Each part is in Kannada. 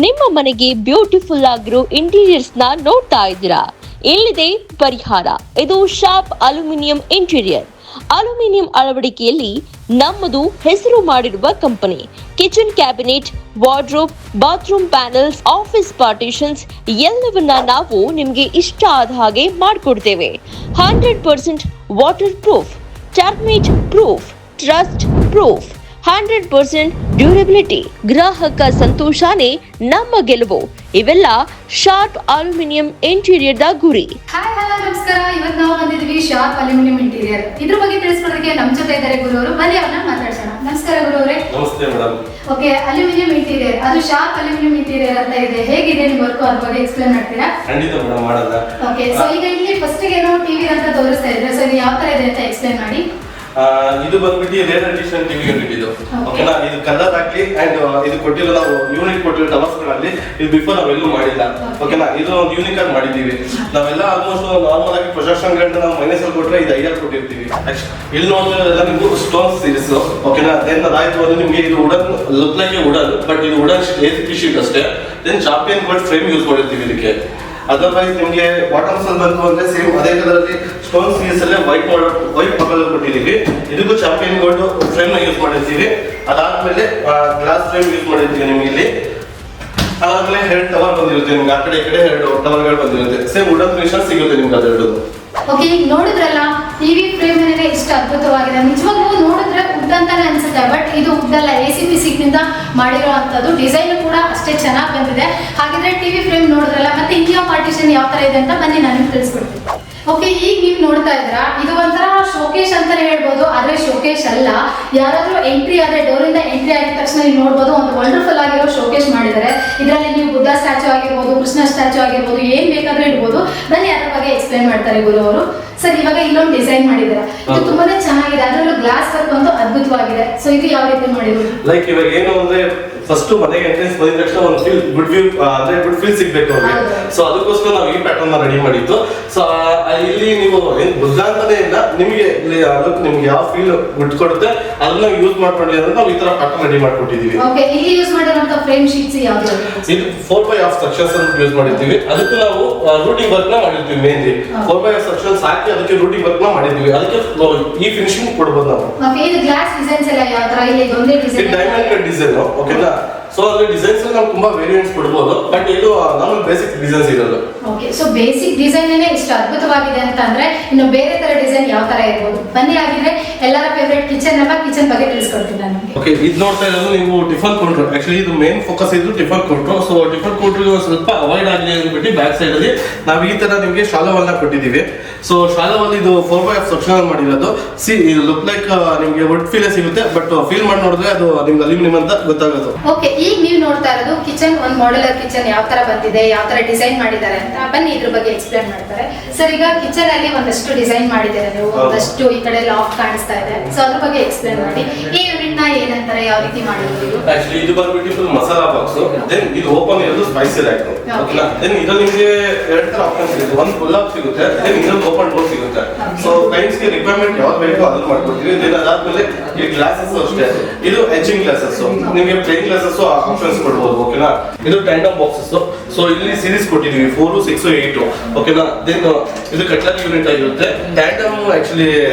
ನಿಮ್ಮ ಮನೆಗೆ ಬ್ಯೂಟಿಫುಲ್ ಆಗಿರೋ ಇಂಟೀರಿಯರ್ಸ್ ನ ನೋಡ್ತಾ ಇದ್ದೀರಾ? ಇಲ್ಲಿದೆ ಪರಿಹಾರ. ಇದು ಶಾರ್ಪ್ ಅಲ್ಯೂಮಿನಿಯಂ ಇಂಟೀರಿಯರ್. ಅಲ್ಯೂಮಿನಿಯಂ ಅಳವಡಿಕೆಯಲ್ಲಿ ನಮ್ಮದು ಹೆಸರು ಮಾಡಿರುವ company. Kitchen cabinet, wardrobe, bathroom panels, office partitions ಎಲ್ಲವನ್ನ ನಾವು ನಿಮಗೆ ಇಷ್ಟ ಆದ ಹಾಗೆ ಮಾಡಿಕೊಡ್ತೇವೆ. 100% water proof, termite proof, trust proof, 100% durability. ಗ್ರಾಹಕ ಸಂತೋಷನೇ ನಮ್ಮ ಗೆಲುವು. ಇವೆಲ್ಲ ಶಾರ್ಪ್ ಅಲ್ಯೂಮಿನಿಯಂ ಇಂಟೀರಿಯರ್ ದ ಗುರಿ. ಹಾಯ್ ಹಲೋ ನಮಸ್ಕಾರ. ಇವತ್ತು ನಾವು ಬಂದಿದ್ವಿ ಶಾರ್ಪ್ ಅಲ್ಯೂಮಿನಿಯಂ ಇಂಟೀರಿಯರ್. ಇದ್ರ ಬಗ್ಗೆ ತಿಳಿಸ್ಕೊಡೋದಕ್ಕೆ ನಮ್ಮ ಜೊತೆ ಇದ್ದಾರೆ ಗುರು ಅವರು. ಬನ್ನಿ ಅವ್ರನ್ನ ಮಾತಾಡ್ಸೋಣ. ನಮಸ್ಕಾರ ಗುರು ಅವರೇ. ನಮಸ್ತೆ ಮೇಡಮ್. ಓಕೆ, ಅಲ್ಯೂಮಿನಿಯಂ ಇಂಟೀರಿಯರ್, ಅದು ಶಾರ್ಪ್ ಅಲ್ಯೂಮಿನಿಯಂ ಇಂಟೀರಿಯರ್ ಅಂತ ಇದೆ. ಹೇಗಿದೆ ನಿಮ್ಮ ವರ್ಕ್, ಅದ್ರ ಬಗ್ಗೆ ಎಕ್ಸ್ಪ್ಲೇನ್ ಮಾಡ್ತೀರಾ? ಖಂಡಿತ ಮೇಡಮ್, ಮಾಡಲ್ಲ. ಓಕೆ, ಸೊ ಈಗ ಇಲ್ಲಿ ಫಸ್ಟ್ ಗೆ ನಾವು ಟಿವಿ ಅಂತ ತೋರಿಸ್ತಾ ಇದ್ರೆ, ಸೊ ಇದು ಯಾವ ತರ ಇದೆ ಅಂತ ಎಕ್ಸ್ಪ್ಲೇನ್ ಮಾಡಿ. ಇದು ಬಂದ್ಬಿಟ್ಟು ರೇರ್ ಎಡಿಷನ್ ಟಿವಿ ಯೂನಿಟ್ ಇದು. ಓಕೆನಾ, ಇದು ಕಲರ್ ಹಾಕಿ ಅಂಡ್ ಇದು ಕೊಟ್ಟಿರೋ ನಾವು ಯೂನಿಟ್ ಕೊಟ್ಟಿರೋ ಟವರ್ಸ್ಗಳಲ್ಲಿ ಇದು ಬಿಫೋರ್ ನಾವೆಲ್ಲೂ ಮಾಡಿಲ್ಲ. ಓಕೆನಾ, ಇದು ಒಂದು ಯೂನಿಕ್ ಆಗಿ ಮಾಡಿದೀವಿ. ನಾವೆಲ್ಲ ಆಲ್ಮೋಸ್ಟ್ ನಾರ್ಮಲ್ ಆಗಿ ಪ್ರೊಜೆಕ್ಷನ್ ಗಳನ್ನ ನಾವು ಮೈನಸ್ ಅಲ್ಲಿ ಕೊಟ್ಟರೆ ಇದು ಐಡಿಯಲ್ ಕೊಟ್ಟಿರ್ತೀವಿ. ಇಲ್ಲಿ ನೋಡಿದ್ರೆಲ್ಲ ನಿಮ್ಗೆ ಸ್ಟೋನ್ ಸೀರೀಸ್. ಓಕೆನಾ, ದೆನ್ ಅದಾಯ್ತು ಅಂದ್ರೆ ನಿಮಗೆ ಇದು wooden look like wooden, but ಇದು ವುಡನ್ ಎಸಿ ಶೀಟ್ ಅಷ್ಟೇ. Then champion gold frame use ಮಾಡಿರ್ತೀವಿ ಇದಕ್ಕೆ. ಅದರ್ವೈಸ್ ನಿಮಗೆ ಬಾಟಮ್ಸ್ ಅಲ್ಲಿ ಬಂತು ಅಂದ್ರೆ ಸೇಮ್ ಅದೇ ಕಲರಲ್ಲಿ ಸ್ಟೋನ್ ಸೀರೀಸ್ ಅಲ್ಲೇ ವೈಟ್ ಕಲರ್ ಕೊಟ್ಟಿದ್ದೀವಿ. ಇದಕ್ಕೂ ಚಾಂಪಿಯನ್ ಗೋಲ್ಡ್ ಫ್ರೇಮ್ ನ ಯೂಸ್ ಮಾಡಿರ್ತೀವಿ. ಅದಾದ್ಮೇಲೆ ಗ್ಲಾಸ್ ಫ್ರೇಮ್ ಯೂಸ್ ಮಾಡಿರ್ತೀವಿ ನಿಮ್ಗೆ ಇಲ್ಲಿ. ಅದಾದ್ಮೇಲೆ 2 ಟವರ್ ಬಂದಿರುತ್ತೆ ನಿಮ್ಗೆ, ಆ ಕಡೆ ಈ ಕಡೆ 2 ಟವರ್ಗಳು ಬಂದಿರುತ್ತೆ. ಸೇಮ್ ವುಡನ್ ಫಿನಿಶ್ ಸಿಗುತ್ತೆ ನಿಮ್ಗೆ ಅದೆರಡು. ಓಕೆ, ಈಗ ನೋಡಿದ್ರಲ್ಲ ಟಿವಿ ಫ್ರೇಮ್ ಏನಿದೆ ಇಷ್ಟು ಅದ್ಭುತವಾಗಿದೆ. ನಿಜವಾಗ್ಲೂ ನೋಡಿದ್ರೆ ವುಡ್ ಅಂತಾನೆ ಅನ್ಸುತ್ತೆ, ಬಟ್ ಇದು ವುಡ್ ಅಲ್ಲ, ACP ನಿಂದ ಮಾಡಿರೋ ಅಂತದ್ದು. ಡಿಸೈನ್ ಕೂಡ ಅಷ್ಟೇ ಚೆನ್ನಾಗಿ ಬಂದಿದೆ. ಹಾಗಿದ್ರೆ ಟಿವಿ ಫ್ರೇಮ್ ನೋಡಿದ್ರಲ್ಲ, ಮತ್ತೆ ಇಂಡಿಯಾ ಪಾರ್ಟಿಷನ್ ಯಾವ ತರ ಇದೆ ಅಂತ ಬನ್ನಿ ನಾನು ನಿಮ್ಗೆ ತಿಳಿಸ್ಕೊಡ್ತೀನಿ. ಓಕೆ, ಈಗ ನೀವು ನೋಡ್ತಾ ಇದ್ರ ಇದು ಒಂಥರ ಶೋಕೇಶ್ ಅಂತಾನೆ ಹೇಳ್ಬೋದು, ಆದ್ರೆ ಶೋಕೇಶ್ ಅಲ್ಲ. ಯಾರಾದ್ರೂ ಎಂಟ್ರಿ ಆದ್ರೆ, ಡೋರಿಂದ ಎಂಟ್ರಿ ಆಗಿದ ತಕ್ಷಣ ನೀವು ನೋಡ್ಬೋದು ಒಂದು ವಂಡರ್ಫುಲ್ ಆಗಿರೋ ಶೋಕೇಶ್ ಮಾಡಿದ್ದಾರೆ. ಇದರಲ್ಲಿ ನೀವು ಬುದ್ಧ ಸ್ಟ್ಯಾಚು ಆಗಿರ್ಬೋದು, ಕೃಷ್ಣ ಸ್ಟ್ಯಾಚು ಆಗಿರ್ಬೋದು, ಏನ್ ಬೇಕಾದ್ರೂ ಇಡ್ಬೋದು. ಬನ್ನಿ ಅದ್ರ ಬಗ್ಗೆ ಎಕ್ಸ್ಪ್ಲೇನ್ ಮಾಡ್ತಾರೆ ಗುರು ಅವರು. ಸರ್, ಇವಾಗ ಇಲ್ಲೊಂದು ಡಿಸೈನ್ ಮಾಡಿದ್ದಾರೆ, ಇದು ತುಂಬಾನೇ ಚೆನ್ನಾಗಿದೆ. ಅದರಲ್ಲೂ ಗ್ಲಾಸ್ ವರ್ಕ್ ಒಂದು ಅದ್ಭುತವಾಗಿದೆ. ಸೊ ಇದು ಯಾವ ರೀತಿ ಮಾಡಿದ್ರು? ಲೈಕ್ ಇವಾಗ ಏನು ಅಂದ್ರೆ ಫಸ್ಟ್ ಮನೆಗೆ ಎಂಟ್ರೆನ್ಸ್ ಬಂದಿದ ತಕ್ಷಣ ಒಂದು ಫೀಲ್ ಗುಡ್ ವ್ಯೂ ಅಂದ್ರೆ ಗುಡ್ ಫೀಲ್ ಸಿಗ್ಬೇಕು ಅವ್ರಿಗೆ. ಸೊ ಅದಕ್ಕೋಸ್ಕರ ನಾವು ಈ ಪ್ಯಾಟರ್ನ್ ನ ರೆಡಿ ಮಾಡಿದ್ದು. ಸೊ ಇಲ್ಲಿ ನೀವು ಏನ್ ಬುದ್ಧ ಅಂತಾನೆ ಇಲ್ಲ, ನಿಮಗೆ ಅದಕ್ಕೆ ನಿಮ್ಗೆ ಯಾವ ಫೀಲ್ ಗುಡ್ ಕೊಡುತ್ತೆ ಅದನ್ನ ಯೂಸ್ ಮಾಡ್ಕೊಂಡ್ರಿ ಅಂದ್ರೆ ನಾವು ಈ ತರ ಪ್ಯಾಟರ್ನ್ ರೆಡಿ ಮಾಡ್ಕೊಟ್ಟಿದೀವಿ. ಓಕೆ, ಇಲ್ಲಿ ಯೂಸ್ ಮಾಡಿರುವಂತ ಫ್ರೇಮ್ ಶೀಟ್ಸ್ ಯಾವುದು? ಇದು 4x ಸೆಕ್ಷನ್ಸ್ ಅಂತ ಯೂಸ್ ಮಾಡಿರ್ತೀವಿ. ಅದಕ್ಕೆ ನಾವು ರೂಟಿಂಗ್ ವರ್ಕ್ ನ ಮಾಡಿರ್ತೀವಿ. ಮೇನ್ಲಿ 4x ಸೆಕ್ಷನ್ಸ್ ಹಾಕಿ ಅದಕ್ಕೆ ರೂಟಿಂಗ್ ವರ್ಕ್ ನ ಮಾಡಿರ್ತೀವಿ. ಅದಕ್ಕೆ ಈ ಫಿನಿಶಿಂಗ್ ಕೊಡಬಹುದು ನಾವು. ಓಕೆ, ಇದು ಗ್ಲಾಸ್ ಡಿಸೈನ್ಸ್ ಎಲ್ಲ ಯಾವ ತರ? ಇಲ್ಲಿ ಒಂದೇ ಡಿಸೈನ್, ಡೈಮಂಡ್ ಕಟ್ ಡಿಸೈನ್. ಓಕೆನಾ, ಸೊ ಅಲ್ಲಿ ಡಿಸೈನ್ಸ್ ನಾವು ತುಂಬಾ ವೇರಿಯಂಟ್ಸ್ ಕೊಡಬಹುದು, ಬಟ್ ಇದು ನಮ್ಮ ಬೇಸಿಕ್ ಡಿಸೈನ್ಸ್ ಇರೋದು. ಓಕೆ, ಸೊ ಬೇಸಿಕ್ ಡಿಸೈನ್ ಏನೇ ಇಷ್ಟು ಅದ್ಭುತವಾಗಿದೆ ಅಂತ ಅಂದ್ರೆ ಇನ್ನು ಬೇರೆ ತರ ಡಿಸೈನ್ ಯಾವ ತರ ಇರಬಹುದು? ಬನ್ನಿ, ಆಗಿದ್ರೆ ಎಲ್ಲರ ಫೇವರೇಟ್ ಕಿಚನ್ ಬಗ್ಗೆ ತಿಳಿಸ್ಕೊಡ್ತೀನಿ ನಾನು. ಓಕೆ, ಇದು ನೋಡ್ತಾ ಇರೋದು ನೀವು ಟಿಫನ್ ಕೌಂಟರ್. ಆಕ್ಚುಲಿ ಇದು ಮೇನ್ ಫೋಕಸ್ ಇದ್ದು tiffin counter. So tiffin counter ಸ್ವಲ್ಪ ಅವಾಯ್ಡ್ ಆಗಲಿ ಅಂದ್ಬಿಟ್ಟು ಬ್ಯಾಕ್ ಸೈಡ್ ಅಲ್ಲಿ ನಾವು ಈ ತರ ನಿಮಗೆ ಶಾಲವನ್ನ ಕೊಟ್ಟಿದ್ದೀವಿ. ಸೊ ಶಾಲವಲ್ಲಿ ಇದು 4x ಸೆಕ್ಷನ್ ಮಾಡಿರೋದು. ಇದು ಲುಕ್ ಲೈಕ್ ನಿಮಗೆ ವುಡ್ ಫೀಲ್ ಸಿಗುತ್ತೆ, ಬಟ್ ಫೀಲ್ ಮಾಡಿ ನೋಡಿದ್ರೆ ಅದು ನಿಮ್ಗೆ ಅಲ್ಯೂಮಿನಿಯಂ ಅಂತ ಗೊತ್ತಾಗೋದು. ಓಕೆ, ಈಗ ನೀವು ನೋಡ್ತಾ ಇರೋದು ಕಿಚನ್, ಒಂದು ಮಾಡ್ಯುಲರ್ ಕಿಚನ್ ಯಾವ ತರ ಬಂದಿದೆ, ಯಾವ ತರ ಡಿಸೈನ್ ಮಾಡಿದ್ದಾರೆ ಅಂತ ಬನ್ನಿ ಇದ್ರ ಬಗ್ಗೆ ಎಕ್ಸ್ಪ್ಲೇನ್ ಮಾಡ್ತಾರೆ. ಸರ್, ಈಗ ಕಿಚನ್ ಅಲ್ಲಿ ಒಂದಷ್ಟು ಡಿಸೈನ್ ಮಾಡಿದ್ದಾರೆ ನೀವು, ಒಂದಷ್ಟು ಈ ಕಡೆ ಲಾಫ್ಟ್ ಕಾಣಿಸ್ತಾ ಇದೆ. ಸೊ ಅದ್ರ ಬಗ್ಗೆ ಎಕ್ಸ್ಪ್ಲೇನ್ ಮಾಡಿ. ಈ ಯೂನಿಟ್ ನ ಏನಂತಾರೆ, ಯಾವ ರೀತಿ ಮಾಡಿರೋದು? ಆಕ್ಚುಲಿ ಇದು ಬಂದ್ಬಿಟ್ಟು ಫುಲ್ ಮಸಾಲಾ ಬಾಕ್ಸ್. ದೆನ್ ಇದು ಓಪನ್ ಇರೋದು ಸ್ಪೈಸಿ ರ್ಯಾಕ್. ಓಕೆನಾ, ದೆನ್ ಇದರಲ್ಲಿ ನಿಮಗೆ 2 ತರ ಆಪ್ಷನ್ ಸಿಗುತ್ತೆ. ಒಂದು ಫುಲ್ ಅಪ್ ಸಿಗುತ್ತೆ, ದೆನ್ ಇನ್ನೊಂದು ಓಪನ್ ಡೋರ್ ಸಿಗುತ್ತೆ. ಸೊ ಕ್ಲೈಂಟ್ಸ್ ಗೆ ರಿಕ್ವೈರ್ಮೆಂಟ್ ಯಾವ್ದು ಬೇಕೋ ಅದನ್ನ ಮಾಡ್ಕೊಡ್ತೀವಿ. ದೆನ್ ಅದಾದ್ಮೇಲೆ ಈ ಗ್ಲಾಸಸ್ ಅಷ್ಟೇ, ಇದು ಎಚಿಂಗ್ ಗ್ಲಾಸಸ್. ನಿಮಗೆ ಪ್ಲೇನ್ ಗ್ಲಾಸಸ್ ಆಪ್ಷನ್ಸ್ ಕೊಡಬಹುದು. ಓಕೆನಾ, ಇದು ಟ್ಯಾಂಡಮ್ ಬಾಕ್ಸಸ್. ಸೊ ಇಲ್ಲಿ ಸೀರೀಸ್ ಕೊಟ್ಟಿದೀವಿ 4, 6, 8. ಓಕೆನಾ, ದೆನ್ ಇದು ಕಟ್ಲರಿ ಯೂನಿಟ್ ಆಗಿರುತ್ತೆ. ಟ್ಯಾಂಡಮ್ ಆಕ್ಚುಲಿ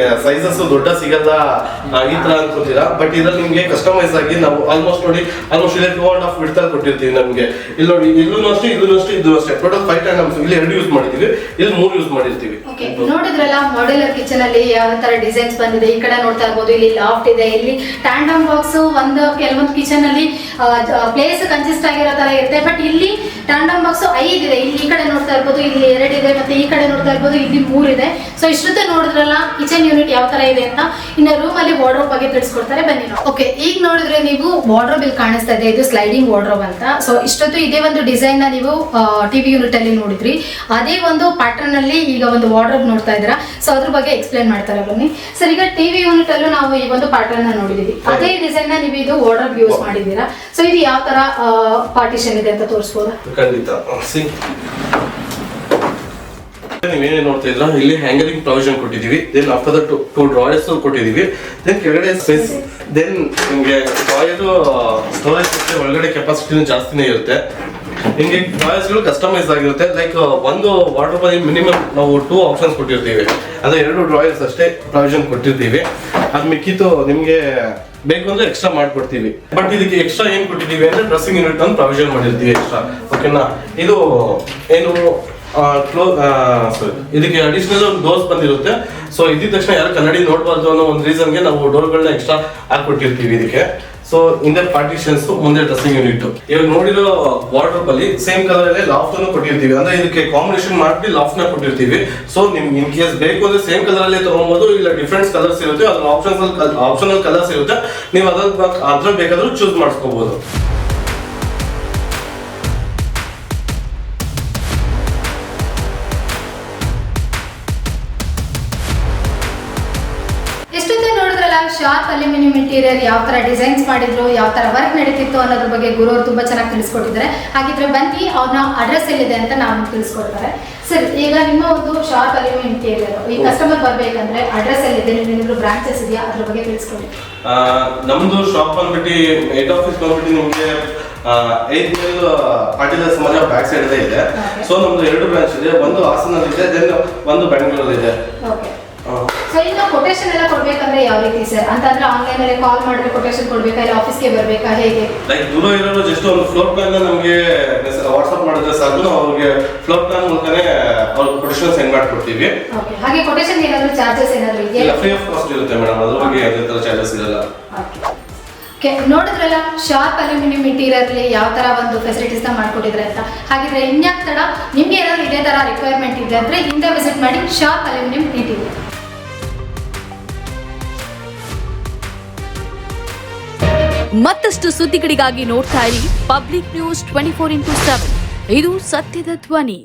ಸೈಜಸ್ ದೊಡ್ಡ ಸಿಗಲ್ಲ ಈ ತರ ಅನ್ಕೋತೀರಾ, ಬಟ್ ಇದ್ರಲ್ಲಿ ನಿಮ್ಗೆ ಕಸ್ಟಮೈಸ್ ಆಗಿ ನಾವು ಆಲ್ಮೋಸ್ಟ್ ನೋಡಿ ಆಲ್ಮೋಸ್ಟ್ ಇಲ್ಲಿ 2.5 ಬಿಡ್ತಾ ಕೊಟ್ಟಿರ್ತೀವಿ. ನಮಗೆ ಇಲ್ಲಿ ನೋಡಿ, ಇಲ್ಲೂ ಅಷ್ಟೇ, ಇದು ಅಷ್ಟೇ. ಟೋಟಲ್ 5 ಟ್ಯಾಂಡಮ್ಸ್ ಇಲ್ಲಿ 2 ಯೂಸ್ ಮಾಡಿದೀವಿ, ಇಲ್ಲಿ 3 ಯೂಸ್ ಮಾಡಿರ್ತೀವಿ. ಓಕೆ, ನೋಡಿದ್ರಲ್ಲ ಮಾಡ್ಯುಲರ್ ಕಿಚನ್ ಅಲ್ಲಿ ಯಾವ ತರ ಡಿಸೈನ್ಸ್ ಬಂದಿದೆ. ಈ ಕಡೆ ನೋಡ್ತಾ ಇರಬಹುದು, ಇಲ್ಲಿ ಲಾಫ್ಟ್ ಇದೆ, ಇಲ್ಲಿ ಟ್ಯಾಂಡಮ್ ಬಾಕ್ಸ್. ಕೆಲವೊಂದು ಕಿಚನ್ ಅಲ್ಲಿ ಪ್ಲೇಸ್ ಕನ್ಸಿಸ್ಟ್ ಆಗಿರೋ ತರ ಇರುತ್ತೆ, ಬಟ್ ಇಲ್ಲಿ ಟ್ಯಾಂಡಮ್ ಬಾಕ್ಸ್ 5 ಇದೆ. ಇಲ್ಲಿ ಈ ಕಡೆ ನೋಡ್ತಾ ಇರ್ಬೋದು, ಇಲ್ಲಿ 2 ಇದೆ, ಮತ್ತೆ ಈ ಕಡೆ ನೋಡ್ತಾ ಇರ್ಬೋದು, ಇಲ್ಲಿ 3 ಇದೆ. ಸೊ ಇಷ್ಟೊತ್ತೆ ನೋಡಿದ್ರಲ್ಲ ಕಿಚನ್ ಯೂನಿಟ್ ಯಾವ ತರ ಇದೆ ಅಂತ. ಇನ್ನು ರೂಮ್ ಅಲ್ಲಿ ವಾರ್ಡ್ರೋಬ್ ಬಗ್ಗೆ ತಿಳಿಸ್ಕೊಡ್ತಾರೆ, ಬನ್ನಿ ನಾವು. ಓಕೆ, ಈಗ ನೋಡಿದ್ರೆ ನೀವು ವಾರ್ಡ್ರೋಬ್ ಇಲ್ಲಿ ಕಾಣಿಸ್ತಾ ಇದೆ, ಇದು ಸ್ಲೈಡಿಂಗ್ ವಾರ್ಡ್ರೋಬ್ ಅಂತ. ಸೊ ಇಷ್ಟೊತ್ತು ಇದೇ ಒಂದು ಡಿಸೈನ್ ನ ನೀವು ಟಿವಿ ಯೂನಿಟ್ ಅಲ್ಲಿ ನೋಡಿದ್ರಿ. ಅದೇ ಒಂದು ಪ್ಯಾಟರ್ನ್ ಅಲ್ಲಿ ಈಗ ಒಂದು ವಾರ್ಡ್ರೋಬ್ ನೋಡ್ತಾ ಇದ್ದೀರಾ. ಸೊ ಅದ್ರ ಬಗ್ಗೆ ಎಕ್ಸ್ಪ್ಲೇನ್ ಮಾಡ್ತಾರೆ, ಬನ್ನಿ. ಸರ್, ಈಗ ಟಿವಿ ಯೂನಿಟ್ ಅಲ್ಲೂ ನಾವು ಈ ಒಂದು ಪ್ಯಾಟರ್ನ್ ನ ನೋಡಿದೀವಿ. ಅದೇ ಡಿಸೈನ್ ನ ನೀವು ಇದು ವಾರ್ಡ್ರೋಬ್ ಯೂಸ್ ಮಾಡಿದ್ದೀರಾ. ಸೊ ಇದು ಯಾವ ತರ ಪಾರ್ಟಿಷನ್ ಇದೆ ಅಂತ ತೋರಿಸಬಹುದಾ? ಖಂಡಿತ. ನೀವೇನೇ ನೋಡ್ತಾ ಇದ್ರ ಇಲ್ಲಿ ಹ್ಯಾಂಗರಿಂಗ್ ಪ್ರಾವಿಷನ್ ಕೊಟ್ಟಿದೀವಿ. ದೆನ್ ಆಫ್ಟರ್ ದಟ್ 2 ಡ್ರಾಯರ್ಸ್ ಕೊಟ್ಟಿದೀವಿ. ದೆನ್ ಕೆಳಗಡೆ ಸ್ಪೇಸ್, ದೆನ್ ನಿಮಗೆ ಡ್ರಾಯರ್ ಸ್ಟೋರೇಜ್ ಒಳಗಡೆ ಕೆಪಾಸಿಟಿನೂ ಜಾಸ್ತಿನೇ ಇರುತ್ತೆ. ನಿಮಗೆ ಡ್ರಾಯರ್ಸ್ಗಳು ಕಸ್ಟಮೈಸ್ ಆಗಿರುತ್ತೆ. ಲೈಕ್ ಒಂದು ವಾರ್ಡ್ರೋಬ್ ಅಲ್ಲಿ ಮಿನಿಮಮ್ ನಾವು 2 ಆಪ್ಷನ್ಸ್ ಕೊಟ್ಟಿರ್ತೀವಿ, ಅಂದ್ರೆ 2 ಡ್ರಾಯರ್ಸ್ ಅಷ್ಟೇ ಪ್ರಾವಿಷನ್ ಕೊಟ್ಟಿರ್ತೀವಿ. ಅದು ಮಿಕ್ಕಿತ್ತು ನಿಮಗೆ ಬೇಕು ಅಂದ್ರೆ ಎಕ್ಸ್ಟ್ರಾ ಮಾಡ್ಕೊಡ್ತೀವಿ. ಬಟ್ ಇದಕ್ಕೆ ಎಕ್ಸ್ಟ್ರಾ ಏನ್ ಕೊಟ್ಟಿದ್ದೀವಿ ಅಂದ್ರೆ ಡ್ರೆಸ್ಸಿಂಗ್ ಯೂನಿಟ್ ಅಂತ ಪ್ರಾವಿಷನ್ ಮಾಡಿರ್ತೀವಿ ಎಕ್ಸ್ಟ್ರಾ. ಓಕೆನಾ, ಇದು ಏನು ಇದಕ್ಕೆ ಅಡಿಷನಲ್ ಒಂದು ಡೋರ್ಸ್ ಬಂದಿರುತ್ತೆ. ಸೊ ಇದ್ದ ತಕ್ಷಣ ಯಾರು ಕನ್ನಡಿ ನೋಡಬಾರ್ದು ಅನ್ನೋ ಒಂದು ರೀಸನ್ಗೆ ನಾವು ಡೋರ್ಗಳನ್ನ ಎಕ್ಸ್ಟ್ರಾ ಹಾಕೊಟ್ಟಿರ್ತೀವಿ ಇದಕ್ಕೆ. ಸೊ ಹಿಂದೆ ಪಾರ್ಟಿಷನ್ಸ್, ಮುಂದೆ ಡ್ರೆಸ್ಸಿಂಗ್ ಯೂನಿಟ್. ಇವಾಗ ನೋಡಿರೋ ವಾರ್ಡ್ರೋಬ್ ಅಲ್ಲಿ ಸೇಮ್ ಕಲರ್ ಅಲ್ಲೇ ಲಾಫ್ಟ್ ಅನ್ನು ಕೊಟ್ಟಿರ್ತೀವಿ, ಅಂದ್ರೆ ಇದಕ್ಕೆ ಕಾಂಬಿನೇಷನ್ ಮಾಡಿ ಲಾಫ್ಟ್ ನ ಕೊಟ್ಟಿರ್ತೀವಿ. ಸೊ ನಿಮ್ಗೆ ಇನ್ ಕೇಸ್ ಬೇಕು ಅಂದ್ರೆ ಸೇಮ್ ಕಲರ್ ಅಲ್ಲೇ ತಗೊಬಹುದು, ಇಲ್ಲ ಡಿಫ್ರೆಂಟ್ ಕಲರ್ಸ್ ಇರುತ್ತೆ, ಅದ್ರ ಆಪ್ಷನಲ್ ಕಲರ್ಸ್ ಇರುತ್ತೆ, ನೀವು ಅದ್ರ ಬೇಕಾದ್ರೂ ಚೂಸ್ ಮಾಡಿಸ್ಕೋಬಹುದು. ಶಾರ್ಪ್ ಅಲ್ಯೂಮಿನಿಯಂ ಇಂಟೀರಿಯರ್ ಯಾವ ತರ ಡಿಸೈನ್ಸ್ ಮಾಡಿದ್ರು, ಯಾವ ತರ ವರ್ಕ್ ನಡೀತಿತ್ತು ಅನ್ನೋದ್ರ ಬಗ್ಗೆ ಗುರು ಅವರು ತುಂಬಾ ಚೆನ್ನಾಗಿ ತಿಳಿಸ್ಕೊಟ್ಟಿದ್ದಾರೆ. ಹಾಗಿದ್ರೆ ಬನ್ನಿ ಅವ್ರನ್ನ ಅಡ್ರೆಸ್ ಎಲ್ಲಿದೆ ಅಂತ ನಾವು ತಿಳಿಸ್ಕೊಡ್ತಾರೆ. ಸರ್, ಈಗ ನಿಮ್ಮ ಒಂದು ಶಾರ್ಪ್ ಅಲ್ಯೂಮಿನಿಯಂ ಇಂಟೀರಿಯರ್ ಈ ಕಸ್ಟಮರ್ ಬರ್ಬೇಕಂದ್ರೆ ಅಡ್ರೆಸ್ ಎಲ್ಲಿದೆ, ನಿಮ್ದು ಬ್ರಾಂಚಸ್ ಇದೆಯಾ, ಅದ್ರ ಬಗ್ಗೆ ತಿಳಿಸ್ಕೊಡಿ. ನಮ್ದು ಶಾಪ್ ಬಂದ್ಬಿಟ್ಟು ಹೆಡ್ ಆಫೀಸ್ ಬಂದ್ಬಿಟ್ಟು ನಿಮಗೆ 8 ಮೈಲ್ ಪಾಟೀಲ ಸಮಾಜ ಬ್ಯಾಕ್ ಸೈಡ್ ಇದೆ. ಸೊ ನಮ್ದು 2 ಬ್ರಾಂಚ್ ಇದೆ, ಒಂದು ಹಾಸನಲ್ಲಿ ಇದೆ, ದೆನ್ ಒಂದು ಬೆಂಗಳೂರಲ್ಲಿ ಇದೆ. ಸೊ ಇನ್ನು ಕೊಟೇಶನ್ ಎಲ್ಲ ಕೊಡ್ಬೇಕಂದ್ರೆ ಯಾವ ರೀತಿ ಸರ್? ಅಂತಂದ್ರೆ ಆನ್ಲೈನ್ ಅಲ್ಲಿ ಕಾಲ್ ಮಾಡಿದ್ರೆ ಕೊಟೇಶನ್ ಕೊಡ್ಬೇಕಾ, ಇಲ್ಲ ಆಫೀಸ್ಗೆ ಬರ್ಬೇಕಾ, ಹೇಗೆ? ಲೈಕ್ ದೂರ ಇರೋರು ಜಸ್ಟ್ ಒಂದು ಫ್ಲೋರ್ ಪ್ಲಾನ್ ನಮಗೆ ವಾಟ್ಸ್ಆಪ್ ಮಾಡಿದ್ರೆ ಸಾಕು, ನಾವು ಅವ್ರಿಗೆ ಫ್ಲೋರ್ ಪ್ಲಾನ್ ಮೂಲಕನೇ ಅವ್ರ ಕೊಟೇಶನ್ ಸೆಂಡ್ ಮಾಡ್ಕೊಡ್ತೀವಿ. ಓಕೆ, ಹಾಗೆ ಕೊಟೇಶನ್ ಏನಾದರೂ ಚಾರ್ಜಸ್ ಏನಾದರೂ ಇದೆಯಾ? ಇಲ್ಲ, ಫ್ರೀ ಆಫ್ ಕಾಸ್ಟ್ ಇರುತ್ತೆ ಮೇಡಮ್, ಅದ್ರ ಬಗ್ಗೆ ಯಾವುದೇ ತರ ಚಾರ್ಜಸ್ ಇರಲ್ಲ. ಓಕೆ, ನೋಡಿದ್ರಲ್ಲ ಶಾರ್ಪ್ ಅಲ್ಯೂಮಿನಿಯಂ ಇಂಟೀರಿಯರ್ ಅಲ್ಲಿ ಯಾವ ತರ ಒಂದು ಫೆಸಿಲಿಟೀಸ್ ನ ಮಾಡ್ಕೊಟ್ಟಿದ್ರೆ ಅಂತ. ಹಾಗಿದ್ರೆ ಇನ್ಯಾಕ್ ತಡ, ನಿಮ್ಗೆ ಏನಾದ್ರು ಇದೇ ತರ ರಿಕ್ವೈರ್ಮೆಂಟ್ ಇದೆ ಅಂದ್ರೆ ಹಿಂದೆ ವಿಸಿಟ್ ಮಾಡಿ ಶಾರ್ಪ್ ಅಲ್ಯೂಮಿನಿಯಂ ಇಂಟೀರಿಯರ್. ಮತ್ತಷ್ಟು ಸುದ್ದಿಗಳಿಗಾಗಿ ನೋಡ್ತಾ ಇರಿ ಪಬ್ಲಿಕ್ ನ್ಯೂಸ್ 24x7. ಇದು ಸತ್ಯದ ಧ್ವನಿ.